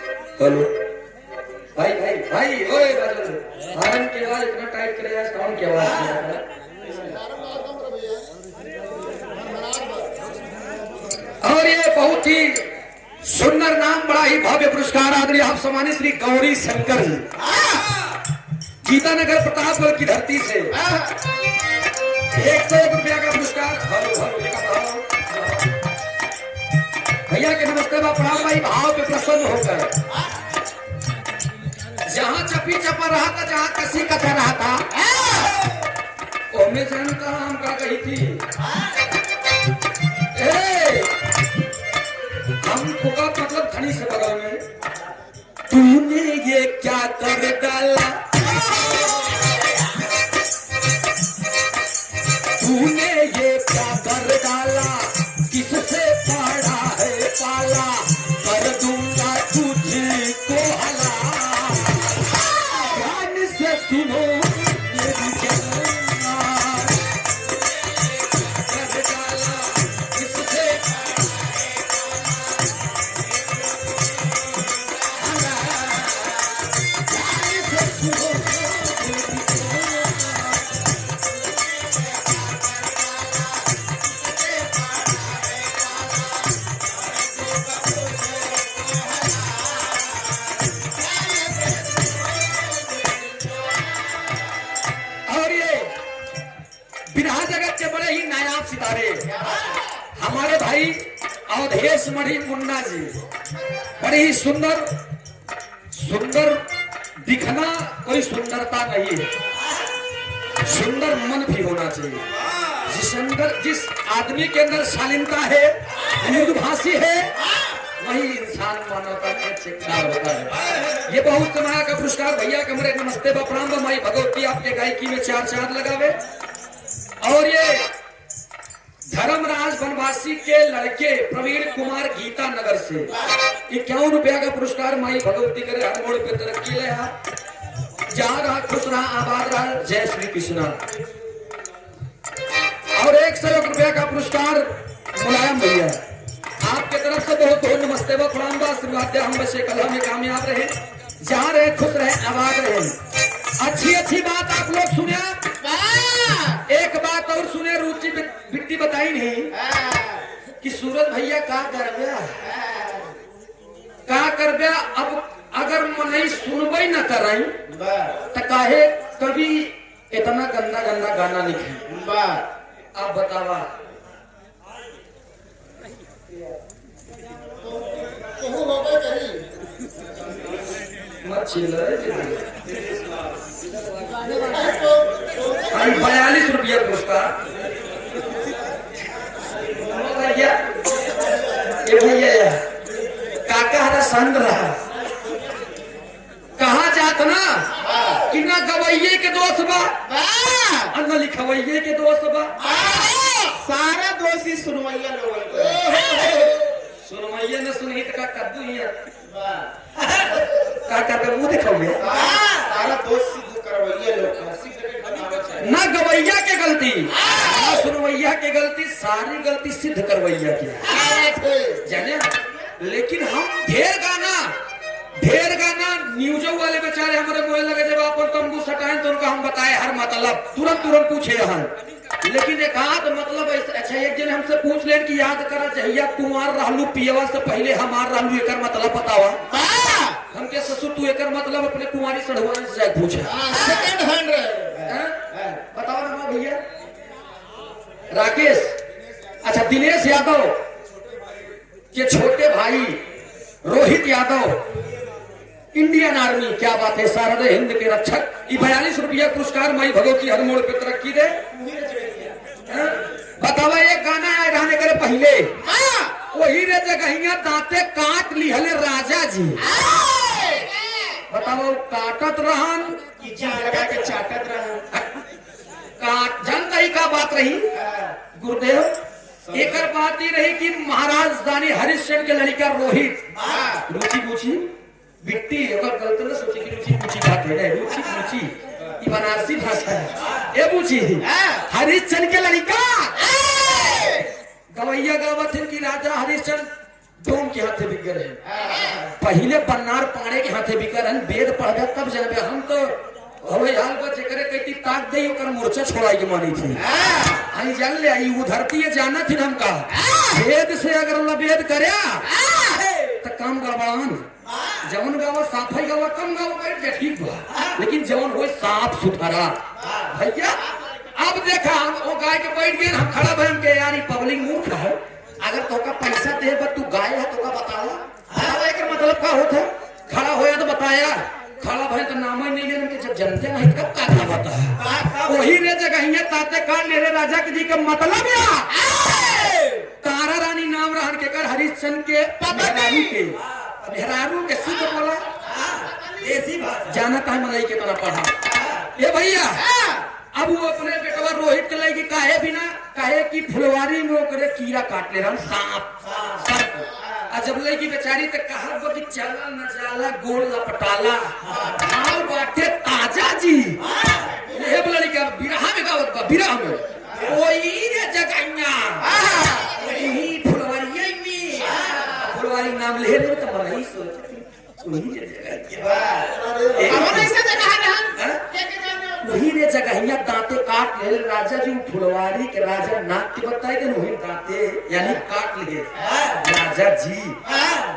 Hello भाई भाई भाई ओए हॉर्न की आवाज इतना टाइट करे यार, साउंड की आवाज। और ये बहुत ही सुंदर नाम, बड़ा ही भव्य पुरस्कार आदरणीय आप सम्मानित श्री गौरी शंकर जी, गीतानगर प्रतापगढ़ की धरती से 101 रुपया का पुरस्कार। हेलो हेलो भैया के नमस्ते बा प्रणाम भाई, भाव पे प्रसन्न होकर जहां चपी चपा रहा था, जहां कसी कसा रहा था, ओमे जन का हम का कही थी हमको का मतलब धनी से बगल में, तूने ये क्या कर डाला, तूने ये क्या कर डाला, किससे पड़ा है पाला, कर दूंगा तुझको हला, ध्यान से सुनो मेरी जन्नत, कर डाला किससे हमारे भाई अवधेश मणि मुन्ना जी, बड़ी ही सुंदर सुंदर दिखना कोई सुंदरता नहीं है, सुंदर मन भी होना चाहिए। जिस अंदर जिस आदमी के अंदर शालीनता है, मृदुभाषी है, वही इंसान मानवता का चिकनार होता है। ये बहुत कमाया का पुरस्कार भैया कमरे नमस्ते बा प्रणाम माई भगवती आपके गायकी में चार चांद लगावे। और ये धर्मराज वनवासी के लड़के प्रवीण कुमार गीता नगर से 51 रुपया का पुरस्कार माई भगवती करे हर मोड़ पे तरक्की ले, जहाँ रहा खुश रहा आबाद रहा, जय श्री कृष्णा। और 101 रुपया का पुरस्कार मुलायम भैया आपके तरफ से बहुत बहुत नमस्ते व प्रणाम आशीर्वाद हम बच्चे कला में कामयाब रहे, जहाँ रहे खुश रहे आबाद रहे। अच्छी अच्छी बात आप लोग सुने, एक बात और सुने, रुचि बिट्टी बताई नहीं कि सूरज भैया का कर गया। अब अगर मनई सुनबे न कराई तो काहे कभी इतना गंदा गंदा गाना लिखे, आप बतावा मत चिल्ला। 42 रुपया पुरस्कार भैया, ये भैया काका हरा संग रहा, कहा जात ना कि ना गवैये के दोस्त बा न लिखवैये के दोस्त बा, सारा दोषी सुनवैया लोग, सुनवैया न सुनही का कद्दू ही काका का मुंह दिखाओगे, सारा दोष सिद्ध करवैया लोग, ना गवैया के गलती ना सुनवैया के गलती, सारी गलती सिद्ध करवैया की जाने। लेकिन हम ढेर गाना न्यूजों वाले बेचारे हमारे बोले लगे, जब आप तंबू सटाएं तो उनका हम बताए हर मतलब तुरंत पूछे यहाँ, लेकिन एक आध मतलब अच्छा एक जन हमसे पूछ लें कि याद करा जहिया कुमार रहलू पियवा से पहले हमार रहलू एक मतलब बतावा, हमके ससुर तू एक मतलब अपने कुमारी सढ़वान से जाए पूछे सेकंड हैंड बताओ ना भैया। राकेश अच्छा दिनेश यादव के छोटे भाई रोहित यादव इंडियन आर्मी, क्या बात है, शारद हिंद के रक्षक, 42 रुपया पुरस्कार माई भगवती हर मोड़ पे तरक्की दे। बतावा एक गाना आए रहने करे पहले वही रे जगहिया दांते काट ली हले राजा जी, बताओ काटत रहन कि जी लगा के चाटत रहन, काट जनता ही का बात रही गुरुदेव, एक बात ही रही कि महाराज दानी हरिश्चंद्र के लड़का रोहित रुचि पूछी बिट्टी अगर गलत न सोची कि रुचि पूछी बात है, रुचि पूछी ये बनारसी भाषा है, ये पूछी हरिश्चंद्र के लड़का गवैया गावत की राजा हरिश्चंद्र डोम के हाथे बिक रहे पहले बन्नार पाड़े के हाथे बिक रहे वेद पढ़ तब जनबे हम तो हवे हाल बचे करे कहती ताक दे ओकर मोर्चा छोड़ाई के मानी थी आई जान ले आई उधरती है जाना थी हमका वेद से अगर लवेद करया तो काम गड़बड़ान जवन गावा साफाई गावा कम गावा बैठ के ठीक बा लेकिन जवन हो साफ सुथरा भैया अब देखा हम वो गाय के बैठ गए हम खड़ा भइम के यार पब्लिक मूर्ख है अगर तोका पैसा दे तू गाय है तोका बतावा एक मतलब का होता खड़ा होया तो बताया खड़ा भाई तो नाम ही नहीं लेने के जब जनते नहीं कब का बता है वही रे जगह ताते काट ले रे राजा जी का मतलब या तारा रानी नाम रहन के कर हरिश्चंद्र के मेहरारू के शुद्ध बोला ऐसी बात जाना कहा मलाई के तना पढ़ा ये भैया अब वो अपने बेटवा रोहित के लगी काहे बिना काहे की फुलवारी में ओकरे कीड़ा काट ले रहन सांप जब लगी बेचारी तो कहा कि चला न जाला गोल लपटाला आओ बाटे ताजा जी ये बोला कि बिरहा में गावत बा बिरहा में ओई रे जगैया वही फुलवारी में फुलवारी नाम ले ले तो बड़ा ही सोच वही रे जगैया हमने ऐसे जगह है वही रे जगहिया दांते काट ले राजा जी फुलवारी के राजा नाक के बताए कि वही दांते यानी काट लिए राजा जी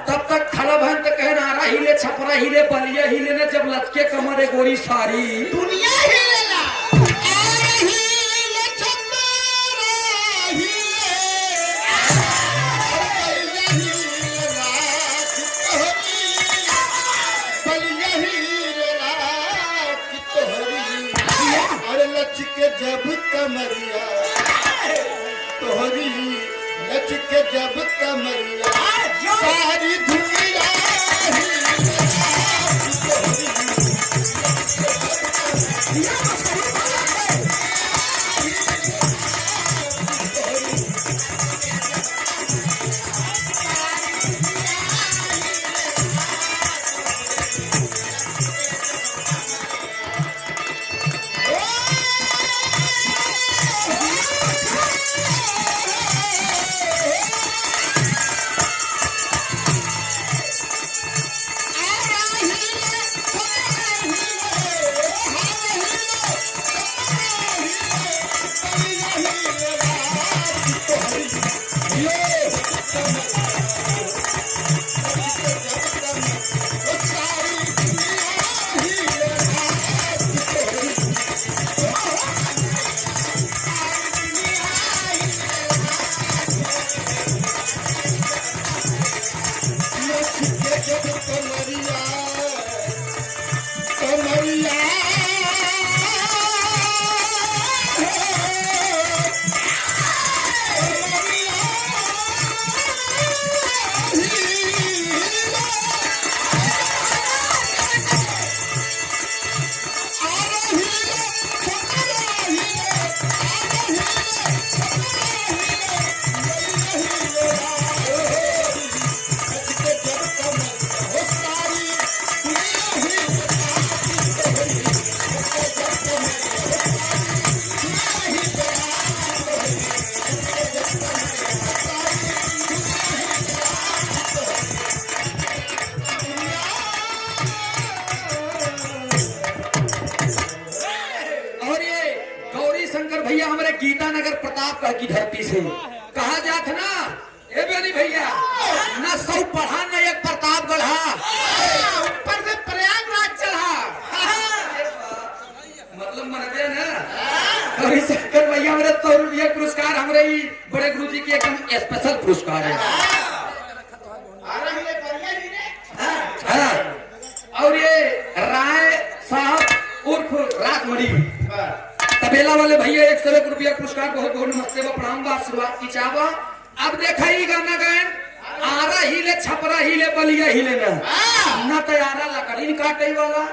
तब तक खड़ा भन तो कहे नारा हिले छपरा हिले बलिया हिले ने जब लचके कमर गोरी सारी दुनिया हिलेला के जब कमरिया तोहरी नच के जब कमरिया सारी दुनिया गीतानगर प्रतापगढ़ की धरती से कहा जात ना ए बेनी भैया ना सौ पढ़ा ना एक प्रतापगढ़ ऊपर से प्रयागराज चढ़ा मतलब मनबे ना कभी शंकर भैया मेरे 100 रुपया पुरस्कार हमारे ही बड़े गुरु जी की एकदम स्पेशल पुरस्कार है और ये राय साहब उर्फ राजमणि तबेला वाले भैया 101 रुपया पुरस्कार बहुत बहुत नमस्ते व प्रणाम बा शुरुआत की चावा अब देखा ही गाना गायन आरा हिले छपरा हिले बलिया हिले ना तो आरा लकड़ी काटे वाला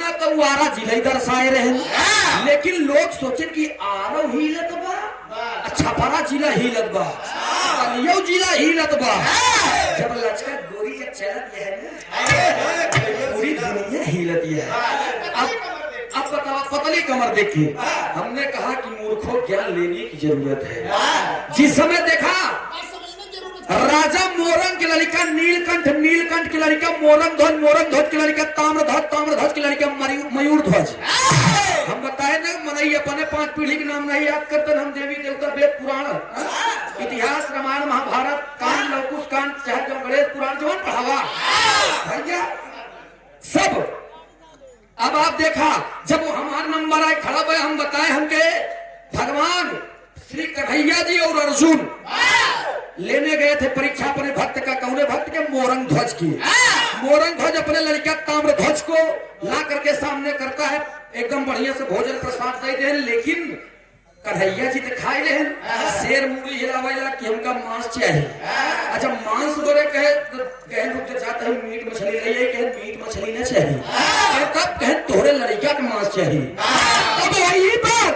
ना तो वो आरा जिले दर्शाए रहे लेकिन लोग सोचे कि आरो हिलत बा छपरा जिला हिलत बा बलिया जिला हिलत बा जब लचका गोरी के चलत है पूरी दुनिया हिलत है अब बताओ पतली कमर देखिए हमने कहा कि मूर्खों ज्ञान लेने की जरूरत है जिस समय देखा राजा मोरंग की लड़का नीलकंठ, नीलकंठ की लड़का मोरंग ध्वज, मोरंग ध्वज की लड़का ताम्रध्वज, ताम्रध्वज की लड़का मयूर ध्वज। हम बताए ना मनई अपने 5 पीढ़ी के नाम नहीं याद करते, हम देवी देवता वेद पुराण इतिहास रामायण महाभारत कांड लवकुश कांड चाहे गणेश पुराण जो पढ़ावा भैया सब। अब आप देखा जब वो हमारा नंबर आए खड़ा हुए, हम बताए हमके भगवान श्री कन्हैया जी और अर्जुन लेने गए थे परीक्षा अपने भक्त का, कौने भक्त के? मोरंग ध्वज की। मोरंग ध्वज अपने लड़का ताम्र ध्वज को ला करके सामने करता है, एकदम बढ़िया से भोजन प्रसाद दे दे, लेकिन कन्हैया जी तो खाए रहे शेर मुड़ी हिलावेला कि हमका मांस चाहिए। अच्छा मांस बोले कहे रुक जाते हैं मीट मछली नहीं है, कहे मीट मछली नहीं चाहिए, तब कहे तोहरे लड़का के मांस चाहिए। तब वही पर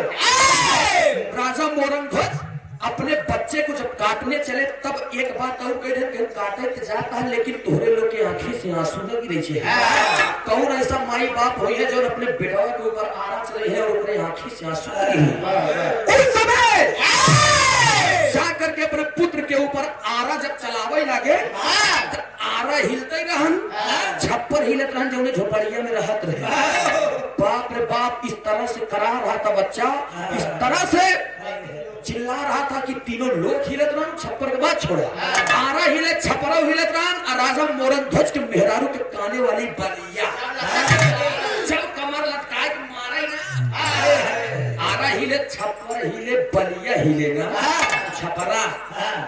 राजा मोरंग ध्वज अपने बच्चे को जब काटने चले तब एक बात और कह रहे काटे तो जाता है, लेकिन तोहरे लोग के आंखें से आंसू न गिरे। कौन ऐसा माई बाप हुई है जो अपने बेटा के ऊपर आरा चल रही है और अपने आंखें से आंसू उस समय जा करके अपने पुत्र के ऊपर आरा जब चलावे लगे तो आरा हिलते रहन, छप्पर हिलत रहन, जो झोपड़िया में रहत रहे। बाप रे बाप इस तरह से करा रहा था बच्चा, इस तरह से चिल्ला रहा था कि तीनों लोग हिलत रहन, छप्पर के बाद छोड़ा आरा हिले, छप्परा हिलत रहन, और राजा मोरंग ध्वज के मेहरारू के काने वाली बलिया जब कमर लटकाए के मारे ना, आरा हिले, छप्पर हिले, बलिया हिले ना, छपरा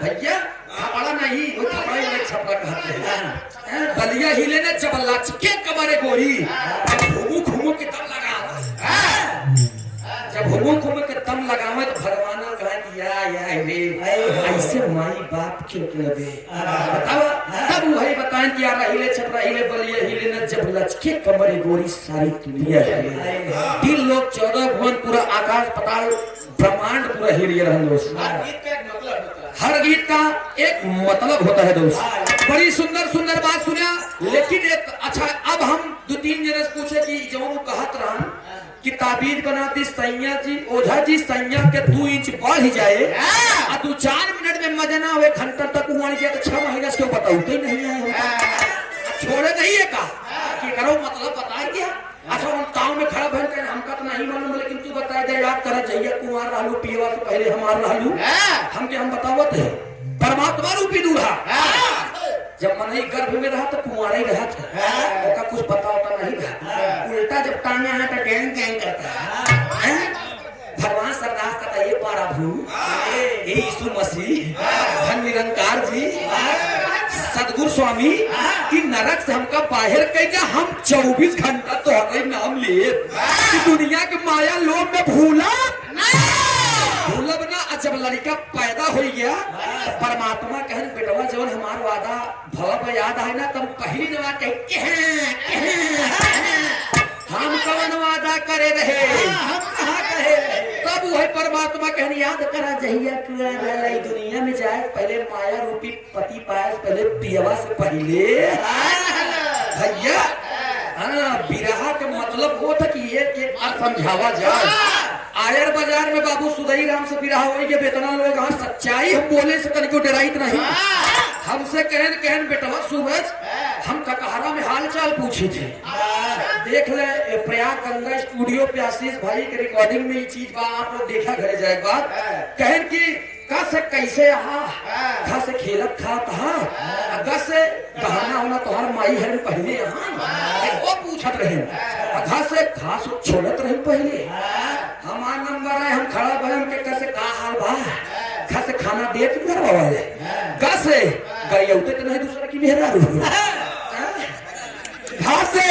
भैया छपरा नहीं, वो छपरा ही छपरा कहते हैं, बलिया हिले ना जब लचके कमरे गोरी, घूमू घूमू के दम लगा, जब घूमू घूमू के दम लगावे तो भगवान कहा कि या रे ऐसे माई बाप क्यों लगे बताओ। तब वही बताएं कि यार हिले छपरा हिले बलिया हिले ना जब लचके कमरे गोरी सारी दुनिया हिले, 3 लोग 14 भुवन पूरा आकाश पताल ब्रह्मांड पूरा हिल रहा है दोस्त। हर गीत का एक मतलब होता है दोस्त। बड़ी सुंदर सुंदर बात सुनिया, लेकिन एक अच्छा अब हम 2-3 जने से पूछे कि जो कहत रहा कि ताबीज बनाती सैया जी ओझा जी सैया के 2 इंच बढ़ ही जाए और 2-4 मिनट में मजा ना हुए घंटा तक उमड़ गया तो 6 महीने से बताते ही नहीं है, छोड़े नहीं है का कि करो मतलब बता क्या। अच्छा हम ताव में खड़ा भर कर हमका तो नहीं मालूम, लेकिन तू बता दे याद कर जइया कुमार रहलू पियवा से पहले हमार रहलू हमके हम बतावत है परमात्मा रूपी दूल्हा जब मन ही गर्भ में रहा तो कुंवारा ही रहा था, ओका कुछ पता होता नहीं था, उल्टा जब टांगे है तो गैंग गैंग करता है। भगवान सरदास कहता ये पारा भू ये यीशु मसीह धन निरंकार जी सदगुरु स्वामी कि नरक से हमका बाहर कहेगा, हम 24 घंटा तो हमारे नाम लिए कि दुनिया के माया लोभ में भूला भूलब ना। जब लड़का पैदा हो गया परमात्मा कहन बेटवा जब हमार वादा भव याद है ना तब पहली नवा हम कवन वादा करे रहे हम कहा कहे, तब वही परमात्मा कहन याद करा जहिया दुनिया में जाए पहले माया रूपी पति पाए पहले पियवा से पहले भैया। बिरहा के मतलब वो था कि ये समझावा जाए। आयर बाजार में बाबू सुदई राम से बिरहा हो गया, बेतना लोग हाँ सच्चाई हम बोले से तनिको डराइत नहीं। हमसे कहन बेटवा सूरज हम ककहरा में हाल चाल पूछे थे, देख ले प्रयाग गंगा स्टूडियो पे आशीष भाई के रिकॉर्डिंग में ये चीज बा, आप लोग देखा घरे जाए बात कहन की का से कैसे घा से खेलत खा कहा से बहाना होना तोहर माई है पहले यहाँ वो पूछत रहे, घा से घास छोड़त रहे पहले हमार नंबर है हम खड़ा भय हमके कैसे का हाल बा, घा से खाना दे तुम घर बाबा घा से गरियौते तो नहीं दूसरा की मेहरा घा से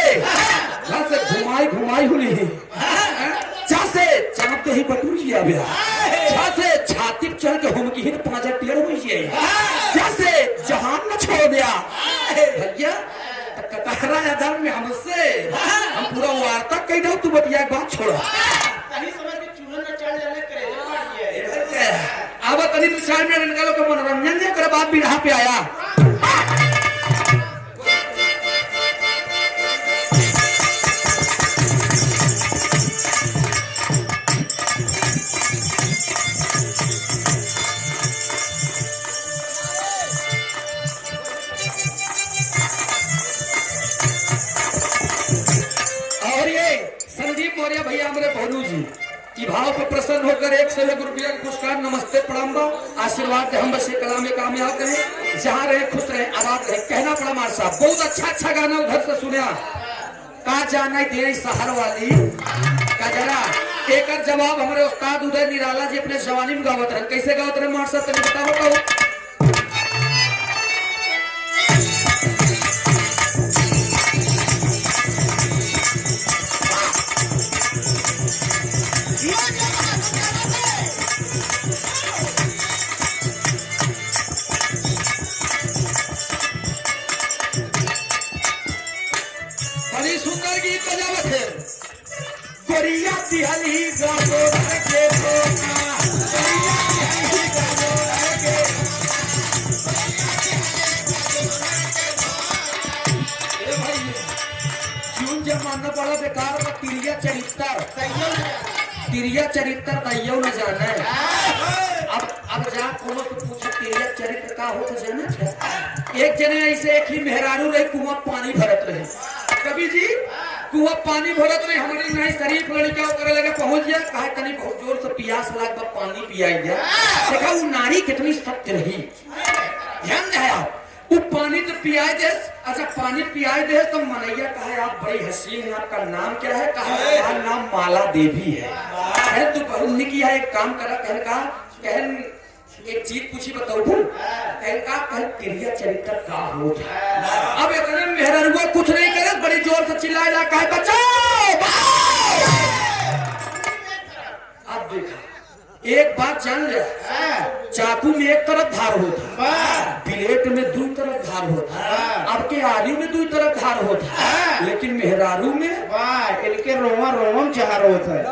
घुमाई हुई चा से चाँप ही बटूर जिया छा से छाती चढ़ के हम की 5 टियर हुई जैसे जहान न छोड़ दिया भैया ककहरा आधार में हमसे हम पूरा वार्ता कह दो तू बतिया एक बात छोड़ा अब तनी 4 मिनट निकालो के मनोरंजन जे कर बात भी यहाँ पे आया। मौर्य भैया हमारे भोनू जी की भाव पर प्रसन्न होकर 1 से 1 रुपया का पुरस्कार नमस्ते प्रणाम बा आशीर्वाद दे हम बस ये कला में कामयाब रहे जहाँ रहे खुश रहे आबाद रहे कहना पड़ा मार साहब बहुत अच्छा गाना उधर से सुना का जाना दे शहर वाली का जरा एक जवाब हमारे उस्ताद उदय निराला जी अपने जवानी में गावत रहे कैसे गावत रहे मार साहब तने बताओ बड़ी सुंदर गीत बजावत है गोरिया दिहली गावो के सोना गोरिया दिहली गावो के ए भाई क्यों जमाना बड़ा बेकार का तिरिया चरित्र दैयो न जाना है अब जा कोनो तो पूछे तिरिया चरित्र का हो तो जाना है एक जने ऐसे एक ही मेहरारू रही कुआं पानी भरत रहे कभी जी कुआं पानी भरत रहे हमारी नहीं शरीफ लड़का करे लगे पहुंच गया कहा तनी बहुत जोर से प्यास लाग बा पानी पियाई गया देखा वो नारी कितनी सत्य रही ध्यान दे आप वो पानी तो पियाई दे अच्छा पानी पियाई दे तो मनैया कहा आप बड़ी हसीन है आपका नाम क्या है कहा नाम माला देवी है कह तू बहुत निकी है एक काम करा कहन एक चीज पूछी बताऊ कह क्रिया चरित्र का हो अब इतने मेहररुआ कुछ नहीं करे बड़ी जोर से चिल्लाया कहे बचाओ अब देखा एक बात जान ले चाकू में एक तरफ धार होता बिलेट में 2 तरफ धार होता अब के आलू में 2 तरफ धार होता लेकिन मेहरारू में इनके रोमा रोमम जहार होता है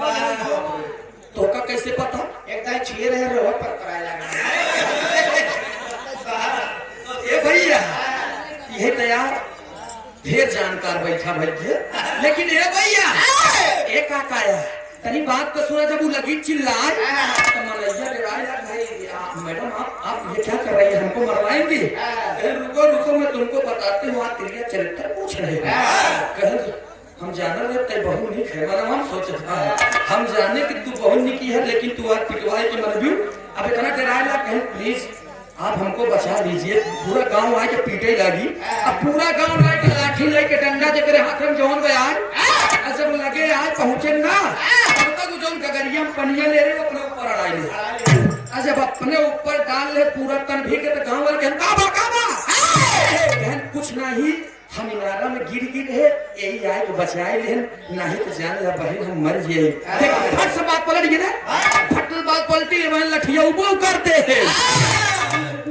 तो का कैसे पता एकदम छे रहे रोह पर कराया ए भैया ये तैयार ढेर जानकार बैठा बैठे लेकिन ए भैया एक आकाया तनी बात तो सुना जब वो लगी चिल्लाए तो मनैया डराया भाई मैडम आप ये क्या कर रही है हमको मरवाएंगे रुको रुको मैं तुमको बताती हूँ आप क्रिया चरित्र पूछ रहे हैं हम जाना रहते बहु नहीं खेवा हम सोचता है हम जाने कि तू बहु निकी है लेकिन तू आज पिटवाए की मर भी अब इतना डराया कहें प्लीज आप हमको बचा लीजिए पूरा गांव आके पीटे लगी अब पूरा गांव लेके लाठी लेके डंडा जकरे हाथ में जौन गए आज जब लगे आज पहुंचे ना तब तक जौन गगरिया में पनिया ले रहे अपने ऊपर अड़ाई ले जब अपने ऊपर डाल ले पूरा तन भीगे तो गांव वाले कहन कुछ नहीं हम इनारा में गिर है यही आए तो बचाए लेन नहीं तो जान ला बहन हम मर जाए फट से बात पलट गई फट बात पलटी है लठिया उबो करते हैं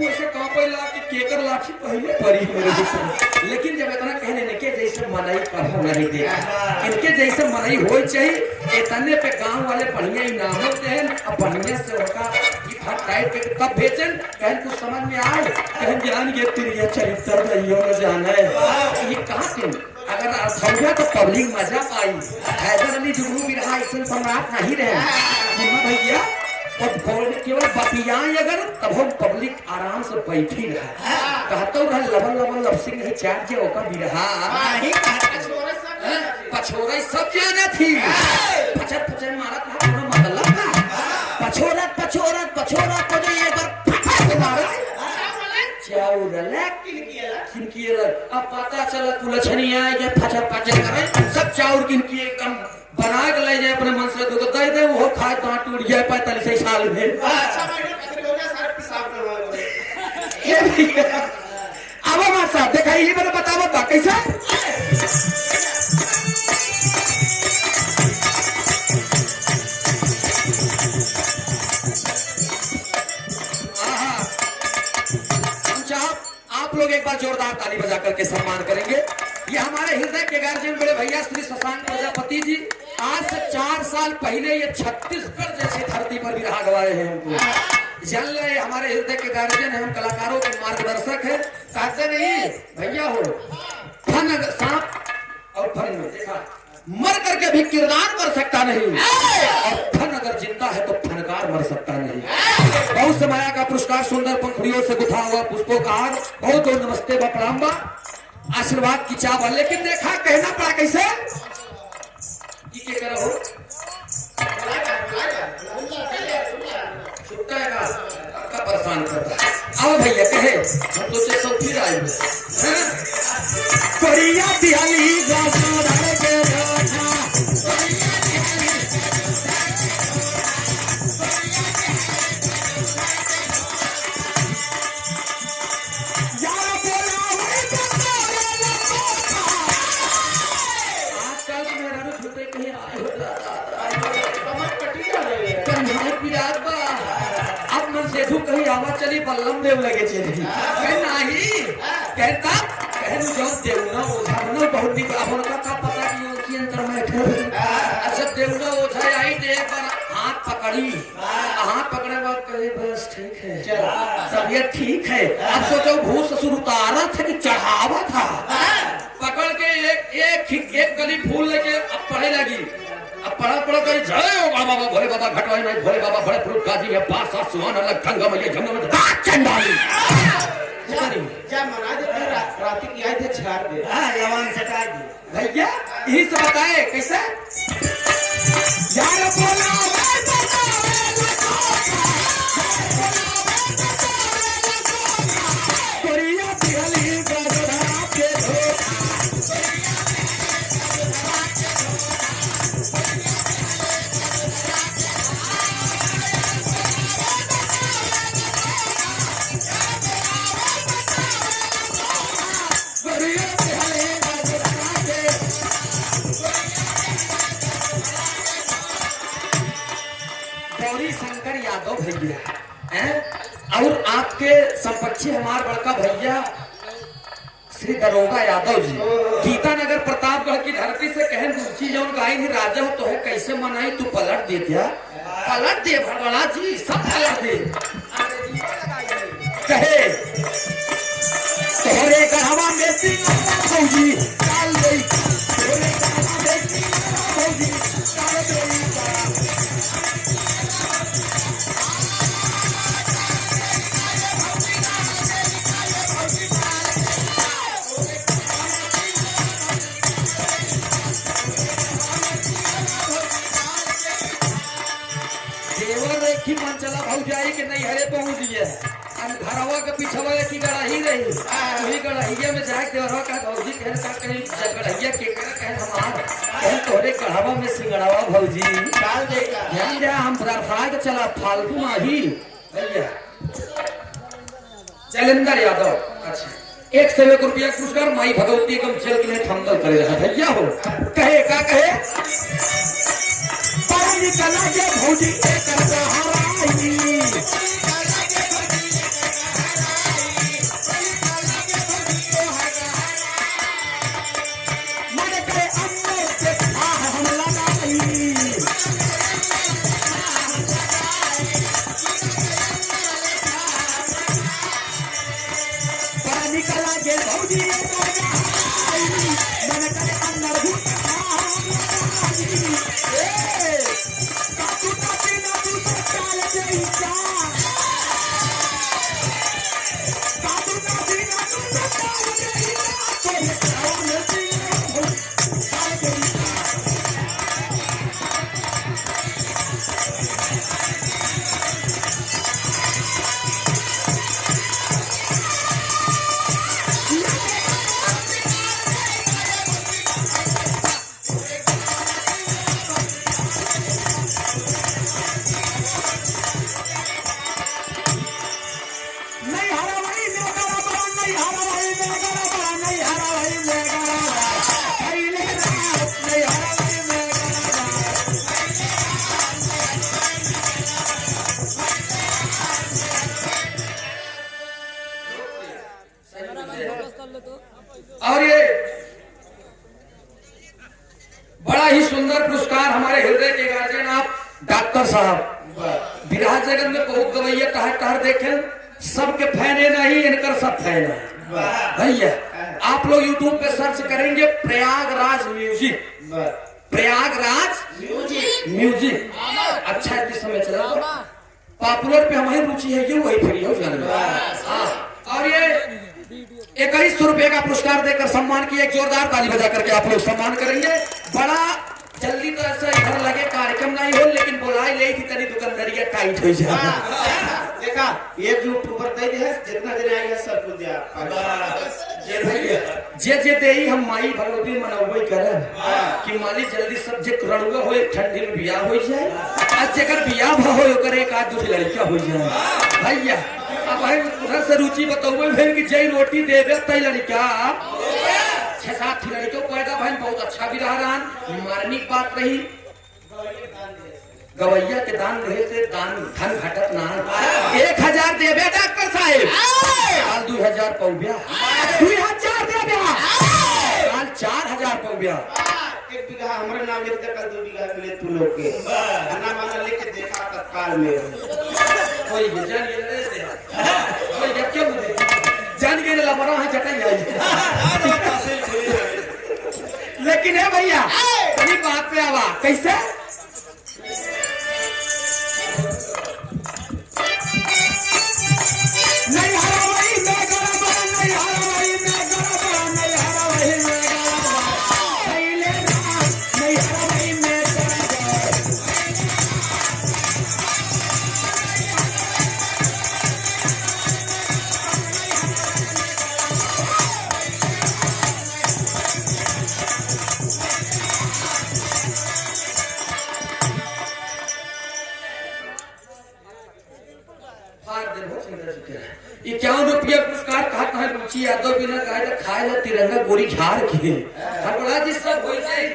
ऐसे कांपे ला कि केकर लाठी पहले परी मेरे ऊपर लेकिन जब इतना कहने ने के जैसे मनाई कहो नहीं देखा इनके जैसे मनाई हो चाहिए इतने पे गांव वाले बढ़िया इनाम देन अब बढ़िया से उनका फट टाइट के तब बेचन कहन कुछ समझ में आए कहन जान ये तिरिया चरित्र नहीं हो जाना है ये कहां से अगर समझा तो पब्लिक मजा पाई हैदर अली जुगनू भी रहा इसमें सम्राट नहीं रहे भैया और केवल बतियाएं अगर तब हम पब्लिक आराम से बैठी रहा कहते रहा लबन लबन लपसिंग नहीं चार जे ओका भी रहा पछोरा सब जाना थी पछत पछत मारा था पूरा मतलब था पछोरा को जो ये बार मारा चाउरला किनकिए अब पता चला कुलछनी आए जे फचर पचर करे सब चाउर किनकी एकदम बना के ले जाए अपने मन से तो दे दे वो खाए तो टूट जाए 45 साल में अब हमारे साथ देखा ये मैंने बताओ बा कैसा आप लोग एक बार जोरदार ताली बजा करके सम्मान करेंगे ये हमारे हृदय के गार्जियन बड़े भैया श्री शशांक प्रजापति जी आज से 4 साल पहले ये छत्तीसगढ़ जैसी धरती पर भी रहा गवाए हैं हमको जान ले हमारे हृदय के गार्जियन है हम कलाकारों के मार्गदर्शक है कहते नहीं भैया हो फन सांप और फन में देखा मर करके भी किरदार कर सकता नहीं और फन अगर जिंदा है तो फनकार मर सकता नहीं बहुत से माया का पुरस्कार सुंदर पंखुड़ियों से गुथा हुआ पुष्पोकार बहुत बहुत नमस्ते बा प्रणाम बा आशीर्वाद की चाह लेकिन देखा कहना पड़ा कैसे कि के करो छुट्टा है का परेशान करता आओ भैया कहे हम तो सब फिर आए हैं कोरिया दिहाली गाजर डाल के रोना कहीं आवाज चली बल्लम देव लगे चली नहीं कहता जो देवना ओझा ना बहुत निक अपन का पता कि उसके अंदर में ठहर अच्छा देवना ओझा आई दे पर हाथ पकड़े बाद कहे बस ठीक है चल तबीयत ठीक है अब सोचो भूत ससुर उतारा था कि चढ़ावा था पकड़ के एक गली फूल लेके अब पढ़े लगी अब पढ़ा कर जय हो बाबा भोले बाबा घटवाई में भोले बाबा बड़े पुरुष गाजी है पास सुहान अलग गंगा मैया जमुना में चंडाली क्या मना दे रात की आए थे छाड़ दे लवान सटा दी भैया यही से बताए कैसे यार बोला शंकर यादव भैया हैं और आपके संपक्षी हमारे बड़का भैया श्री दरोगा यादव जी गीता नगर प्रतापगढ़ की धरती से कहे रुचि जौन गाई थी राजा हो तो है कैसे मनाई तू पलट दे दिया पलट दे भगवाना जी सब पलट दे कहे तोहरे गढ़वा में फौजी डाल दे तोहरे गढ़वा में फौजी डाल दे मन चला भौजाई के नहीं हरे पहुंच दिए घरवा के पिछवा की गड़ाही रही वही गड़ाहिया में जाके देवरवा का भौजी कहे का कहीं गड़ाहिया के कहे हमार कहे तोरे कढ़ावा में सिंगड़ावा भौजी डाल देगा ध्यान दे हम प्रार्थना के चला फालतू माही भैया जलेंद्र यादव अच्छा 1 रुपया पुरस्कार माई भगवती कम चल के थमदल करे रहा भैया हो कहे का कहे पानी कला के भौजी करता हराई मन करे अंदर से हम लगाई पानी कला के भौजी मन करे अंदर और ये बड़ा ही सुंदर पुरस्कार हमारे हृदय के गार्जियन आप डॉक्टर साहब विराह जगत में बहुत गवैया टहर देखे सबके फैन है नहीं इनकर सब फैन है भैया आप लोग YouTube पे सर्च करेंगे प्रयागराज म्यूजिक अच्छा है समय चला पॉपुलर पे हमारी रुचि है ये वही फ्री हो जाने और ये 2100 रुपए का पुरस्कार देकर सम्मान किया एक जोरदार ताली बजा करके आप लोग सम्मान करेंगे बड़ा जल्दी तो ऐसा इधर लगे कार्यक्रम नहीं हो, लेकिन बोलाई ले थी तनी दुकानदारिया टाइट हो जाए। देखा ये जो ऊपर दे है जितना दिन आएगा सब कुछ दिया जे भैया जे दे हम माई भगवती मनौबई करे कि माली जल्दी सब जे रणुआ होए ठंडी में बियाह हो जाए, आज जेकर बियाह भ होए ओकर एक आध दूसरी लड़का हो जाए। भैया अब है उधर से रुचि बताओ भेल कि जई रोटी देबे तई लड़का 6-7 लड़के पैदा भइल, बहुत अच्छा भी रहा रहन। मार्मिक बात रही गवैया के दान रहे से दान धन घटत ना। 1000 देबे डॉक्टर साहब, काल 2000 पौबिया, 2000 देबे काल 4000 पौबिया। 1 बीघा हमारे नाम लिख दे, कल 2 बीघा मिले तू लोग के खाना वाला लेके देखा तत्काल में कोई जान ये दे कोई जब क्यों दे जान के लबरा है जटाई आई। लेकिन है भैया कहीं बात पे आवा कैसे नहीं हरा वही मैं गरबा, नहीं हरा वही मैं गरबा, नहीं हरा वही मैं गरबा, नहीं लेना नहीं हरा वही मैं गरबा। ₹51 पुरस्कार कहा कहा रुचि यादव बिना कहा तो खाए ला तिरंगा गोरी झाड़ के हरबड़ा जी सब हो जाए।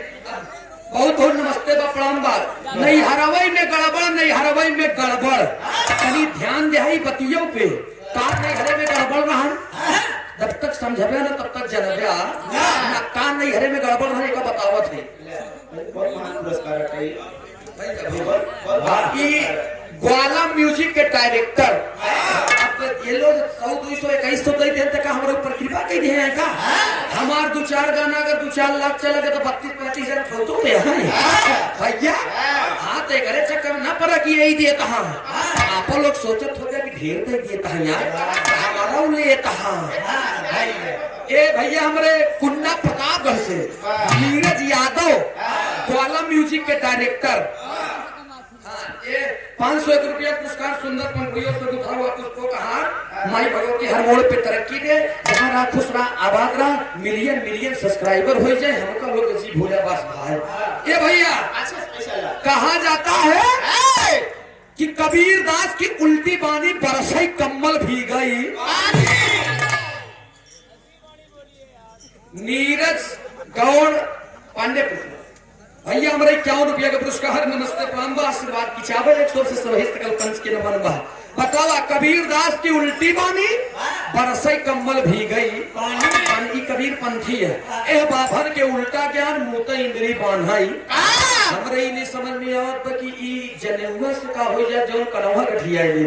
बहुत बहुत नमस्ते बा प्रणाम बा। नहीं हरवई में गड़बड़, नहीं हरवई में गड़बड़, कहीं ध्यान दे बतियों पे कान नहीं हरे में गड़बड़ रहा, जब तक समझबे ना तब तक जनबे ना कान नहीं हरे में गड़बड़ रहने का बतावत है। बहुत महान पुरस्कार है बाकी ग्वाला म्यूजिक के डायरेक्टर अब ये लोग 100-200-21 तो दे देते का हमारे ऊपर कृपा कर दिए हैं का। हमार 2-4 गाना अगर 2-4 लाख चला गया तो 32-35 हजार फोटो दे हैं भैया। हाँ तो करे चक्कर में ना पड़ा कि यही दिए कहाँ आप लोग सोचत हो गया कि ढेर दे दिए कहाँ यार हमारा ले कहाँ ए भैया हमारे कुन्ना प्रतापगढ़ से नीरज यादव ग्वाला म्यूजिक के डायरेक्टर। ये 501 रुपया पुरस्कार सुंदर पंखुड़ियों से गुथा हुआ पुष्पों का हार माई भगवती हर मोड़ पे तरक्की दे, जहाँ रहा खुश रहा आबाद रहा, मिलियन सब्सक्राइबर हो जाए हमका लोग जी भोला बस भाई। ये भैया कहा जाता है कि कबीर दास की उल्टी बानी बरसई कम्बल भी गई। नीरज गौड़ पांडे भैया हमारे 51 रुपया का पुरस्कार नमस्ते प्रणाम आशीर्वाद की चावल 100 से सभी सकल पंच के नमन बा। बतावा कबीर दास की उल्टी बानी बरसई कम्बल भी गई, पानी कबीर पंथी है ए बाभर के उल्टा ज्ञान मुत इंद्री बांधाई। हमरे ही नहीं समझ में आवत कि ई जनेउआ से का हो जाए जो कनवा गठिया थी,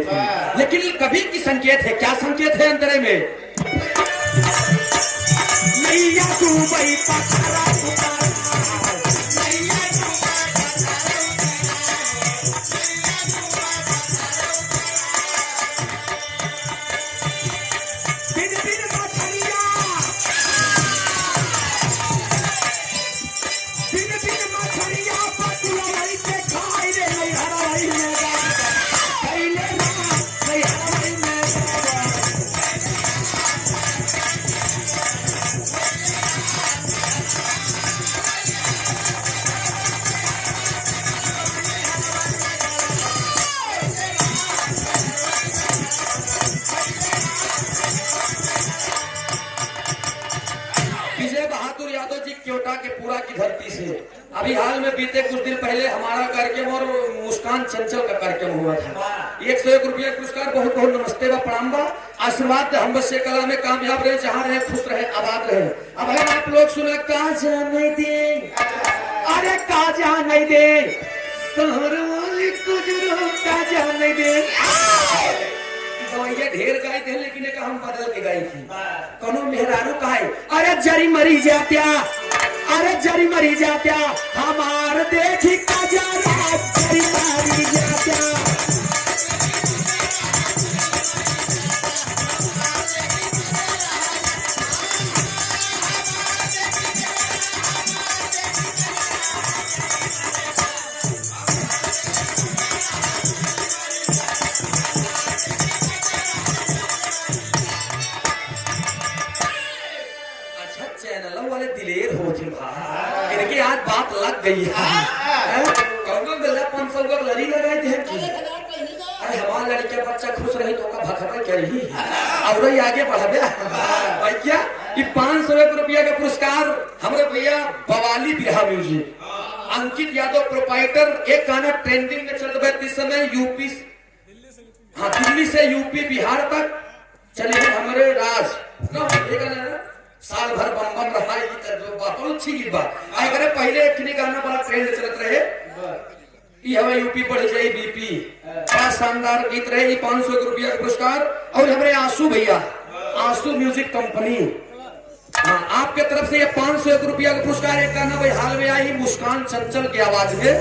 लेकिन कबीर की संकेत है। क्या संकेत है अंतरे में नैया डूबई पथरा धरती से। अभी हाल में बीते कुछ दिन पहले हमारा कार्यक्रम और मुस्कान चंचल का कार्यक्रम हुआ था। 101 रुपया पुरस्कार बहुत बहुत नमस्ते व प्रणाम बा आशीर्वाद हम बस कला में कामयाब रहे, जहाँ रहे खुश रहे आबाद रहे। अब है आप लोग सुना कहा जाने दे, अरे कहा जाने दे का जाने दे। ये ढेर गाई थे लेकिन एक हम बदल के गाई थी। कौनो मेहरारू का है अरे जरी मरी जात्या, अरे जरी मरी जात्या हमार देखी का जा जरी मरी जात्या। कहिया कौनो गला 500 का लड़ी लगाई दे की अरे हमारा लड़का बच्चा खुश रही तो का भखबे करी और ही आगे बढ़ाबे भैया कि 500 रुपया का पुरस्कार हमरे भैया बवाली बिरहा म्यूजिक अंकित यादव प्रोपाइटर। एक गाना ट्रेंडिंग में चल रहा है इस समय यूपी, हाँ दिल्ली से यूपी बिहार तक चले हमारे राज साल भर बम बम रहा जो बहुत अच्छी की बात अगर पहले एक गाना बड़ा ट्रेंड चलत रहे हमें यूपी पड़ जाए बीपी बड़ा शानदार गीत रहे 500 रुपया का पुरस्कार। और हमारे आंसू भैया आंसू म्यूजिक कंपनी, हाँ आपके तरफ से ये 501 रुपया का पुरस्कार। एक गाना भाई हाल में आई मुस्कान चंचल की आवाज में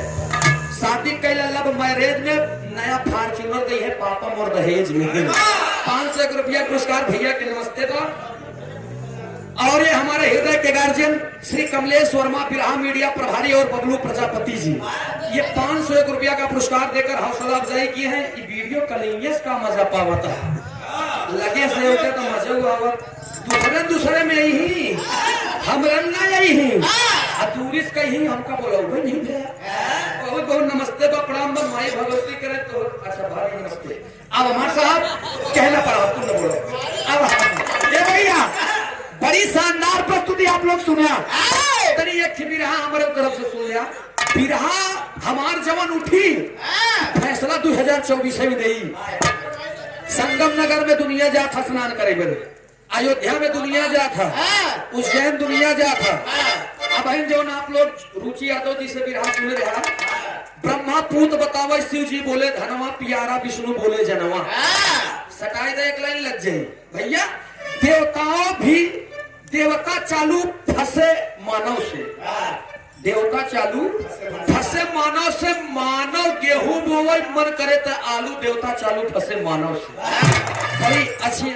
शादी कैला लव मैरिज में नया फॉर्च्यूनर गई है पापा मोर दहेज में 501 रुपया पुरस्कार भैया के नमस्ते का। और ये हमारे हृदय के गार्जियन श्री कमलेश वर्मा बिरहा मीडिया प्रभारी और बबलू प्रजापति जी ये 501 रुपया का पुरस्कार देकर हौसला अफजाई की है। ये वीडियो कॉलिंग का मजा पावता है लगे से होते तो मजा हुआ दूसरे में ही हम रंगा यही टूरिस्ट कहीं हमका बोला नहीं बहुत बहुत नमस्ते बा प्रणाम बा माई भगवती करे तो अच्छा भारी नमस्ते। अब हमारे साहब कहना पड़ा तुम बोलो अब ये भैया बड़ी शानदार प्रस्तुति आप लोग सुना तरी एक बिरहा हमारे तरफ से सुन लिया। बिरहा हमार जवान उठी फैसला 2024 में दी संगम नगर में दुनिया जा था स्नान करे बने, अयोध्या में दुनिया जा था, उज्जैन दुनिया जा था। अब जो आप लोग रुचि यादव जी से बिरहा सुन रहा ब्रह्मा पूत बतावे शिव जी बोले धनवा पियारा विष्णु बोले जनवा सटाई दे एक लाइन लग जाए भैया। देवताओं भी देवता चालू फंसे मानव से, देवता चालू फंसे मानव से। मानव गेहूं बोवल मन करे तो आलू देवता चालू फंसे मानव से। बड़ी अच्छी